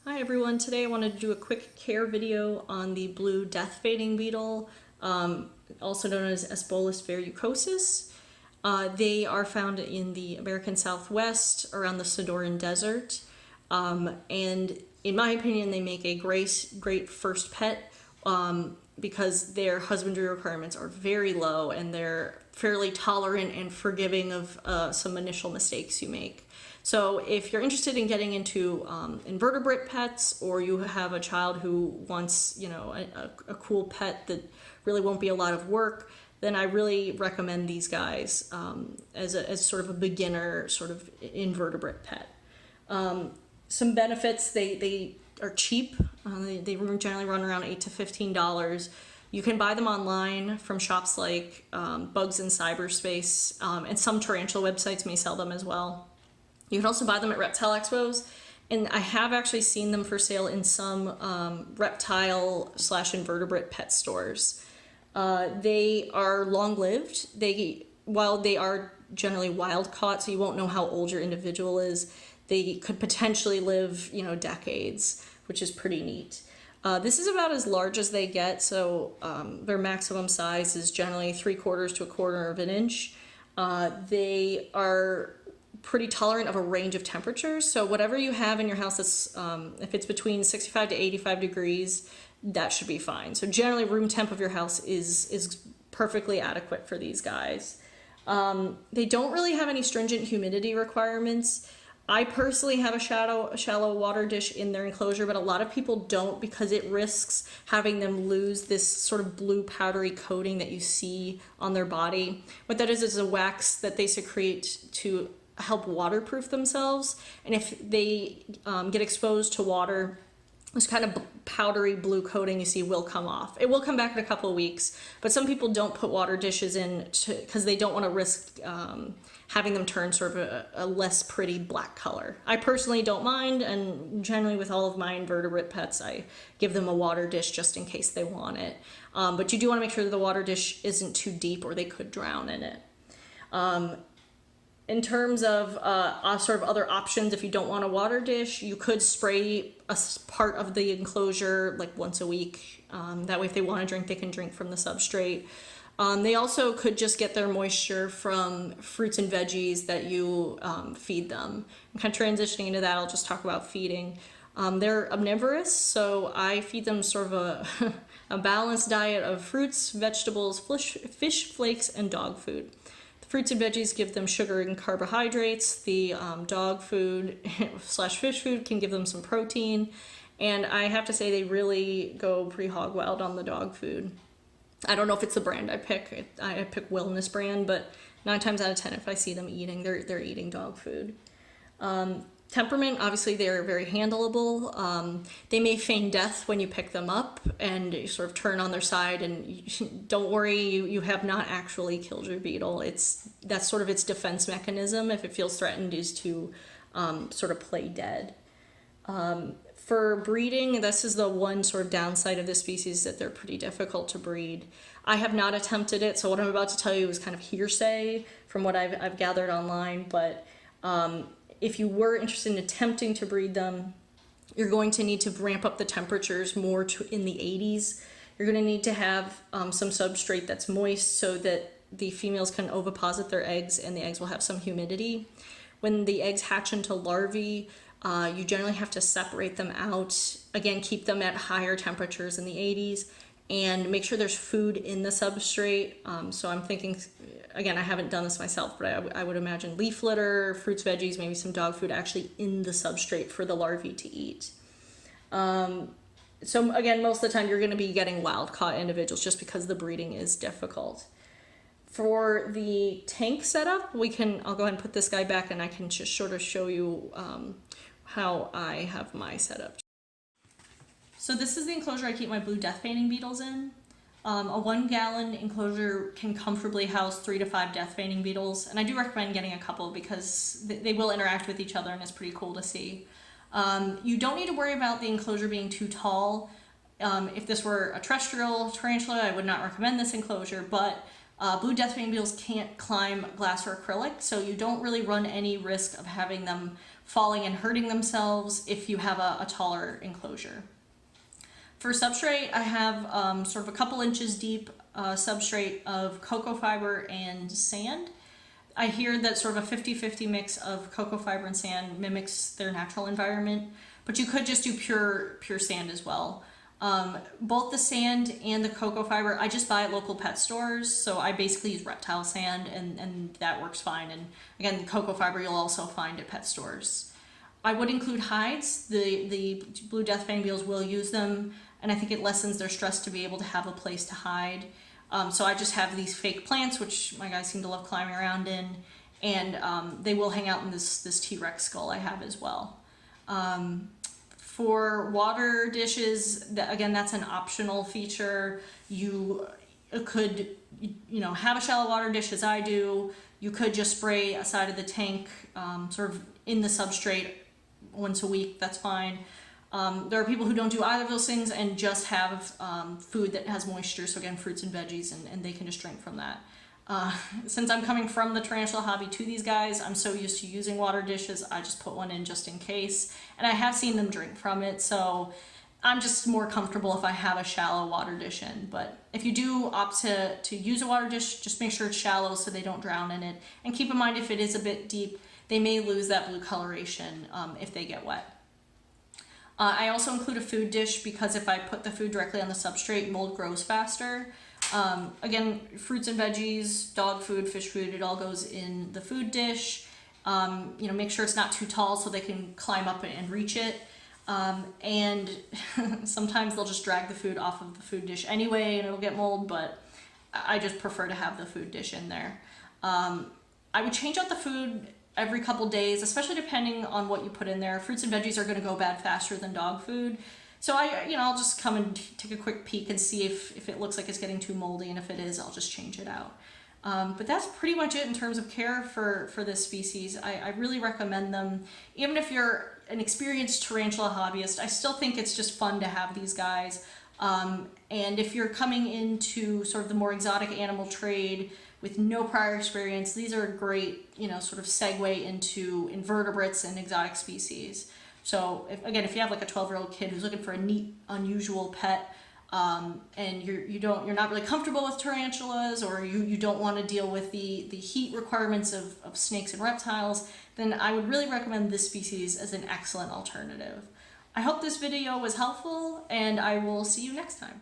Hi everyone, today I wanted to do a quick care video on the blue death fading beetle, also known as Asbolus verrucosus. They are found in the American Southwest around the Sonoran Desert, and in my opinion they make a great first pet because their husbandry requirements are very low and they're fairly tolerant and forgiving of some initial mistakes you make. So if you're interested in getting into invertebrate pets, or you have a child who wants, a cool pet that really won't be a lot of work, then I really recommend these guys as sort of a beginner sort of invertebrate pet. Some benefits: they are cheap. They generally run around $8 to $15. You can buy them online from shops like Bugs in Cyberspace, and some tarantula websites may sell them as well. You can also buy them at reptile expos, and I have actually seen them for sale in some reptile/invertebrate pet stores. They are long-lived. While they are generally wild caught, so you won't know how old your individual is, they could potentially live, decades, which is pretty neat. This is about as large as they get, so their maximum size is generally 3/4 to 1/4 of an inch. They are pretty tolerant of a range of temperatures, so whatever you have in your house that's if it's between 65 to 85 degrees, that should be fine. So generally room temp of your house is perfectly adequate for these guys. They don't really have any stringent humidity requirements. I personally have a shallow water dish in their enclosure, but a lot of people don't because it risks having them lose this sort of blue powdery coating that you see on their body. What that is a wax that they secrete to help waterproof themselves, and if they get exposed to water, this kind of powdery blue coating you see will come off. It will come back in a couple of weeks, but some people don't put water dishes in because they don't want to risk having them turn sort of a less pretty black color. I personally don't mind, and generally with all of my invertebrate pets I give them a water dish just in case they want it. But you do want to make sure that the water dish isn't too deep or they could drown in it. In terms of sort of other options, if you don't want a water dish, you could spray a part of the enclosure like once a week. That way if they want to drink, they can drink from the substrate. They also could just get their moisture from fruits and veggies that you feed them. I'm kind of transitioning into that. I'll just talk about feeding. They're omnivorous, so I feed them sort of a balanced diet of fruits, vegetables, fish flakes, and dog food. Fruits and veggies give them sugar and carbohydrates. The dog food / fish food can give them some protein. And I have to say they really go pretty hog wild on the dog food. I don't know if it's the brand I pick. I pick Wellness brand, but 9 times out of 10 if I see them eating, they're eating dog food. Temperament, obviously they're very handleable. They may feign death when you pick them up and you sort of turn on their side, and don't worry, you have not actually killed your beetle. That's sort of its defense mechanism if it feels threatened, is to sort of play dead. For breeding, this is the one sort of downside of this species, that they're pretty difficult to breed. I have not attempted it, so what I'm about to tell you is kind of hearsay from what I've gathered online, but if you were interested in attempting to breed them, you're going to need to ramp up the temperatures more to in the 80s. You're going to need to have some substrate that's moist so that the females can oviposit their eggs and the eggs will have some humidity. When the eggs hatch into larvae, you generally have to separate them out. Again, keep them at higher temperatures in the 80s and make sure there's food in the substrate. So I'm thinking, again, I haven't done this myself, but I would imagine leaf litter, fruits, veggies, maybe some dog food actually in the substrate for the larvae to eat. So again, most of the time you're going to be getting wild caught individuals just because the breeding is difficult. For the tank setup, I'll go ahead and put this guy back and I can just sort of show you how I have my setup. So this is the enclosure I keep my blue death feigning beetles in. A 1 gallon enclosure can comfortably house 3 to 5 death feigning beetles, and I do recommend getting a couple because they will interact with each other and it's pretty cool to see. You don't need to worry about the enclosure being too tall. If this were a terrestrial tarantula, I would not recommend this enclosure, but Blue death-fanged beetles can't climb glass or acrylic, so you don't really run any risk of having them falling and hurting themselves if you have a taller enclosure. For substrate, I have sort of a couple inches deep substrate of cocoa fiber and sand. I hear that sort of a 50-50 mix of cocoa fiber and sand mimics their natural environment, but you could just do pure sand as well. Both the sand and the cocoa fiber, I just buy at local pet stores, so I basically use reptile sand, and that works fine. And again, the cocoa fiber you'll also find at pet stores. I would include hides. The blue death-fanged beetles will use them, and I think it lessens their stress to be able to have a place to hide. So I just have these fake plants, which my guys seem to love climbing around in, and they will hang out in this T-Rex skull I have as well. For water dishes, again, that's an optional feature. You could, have a shallow water dish as I do. You could just spray a side of the tank sort of in the substrate once a week, that's fine. There are people who don't do either of those things and just have food that has moisture, so again, fruits and veggies, and they can just drink from that. Since I'm coming from the tarantula hobby to these guys, I'm so used to using water dishes, I just put one in just in case. And I have seen them drink from it, so I'm just more comfortable if I have a shallow water dish in. But if you do opt to use a water dish, just make sure it's shallow so they don't drown in it. And keep in mind, if it is a bit deep, they may lose that blue coloration if they get wet. I also include a food dish because if I put the food directly on the substrate, mold grows faster. Again, fruits and veggies, dog food, fish food, it all goes in the food dish. Make sure it's not too tall so they can climb up and reach it. And sometimes they'll just drag the food off of the food dish anyway and it'll get mold, but I just prefer to have the food dish in there. I would change out the food every couple days, especially depending on what you put in there. Fruits and veggies are going to go bad faster than dog food. So I'll just come and take a quick peek and see if it looks like it's getting too moldy, and if it is, I'll just change it out. But that's pretty much it in terms of care for this species. I really recommend them. Even if you're an experienced tarantula hobbyist, I still think it's just fun to have these guys. And if you're coming into sort of the more exotic animal trade with no prior experience, these are a great, sort of segue into invertebrates and exotic species. So if you have like a 12-year-old kid who's looking for a neat, unusual pet, and you're not really comfortable with tarantulas, or you don't want to deal with the heat requirements of snakes and reptiles, then I would really recommend this species as an excellent alternative. I hope this video was helpful, and I will see you next time.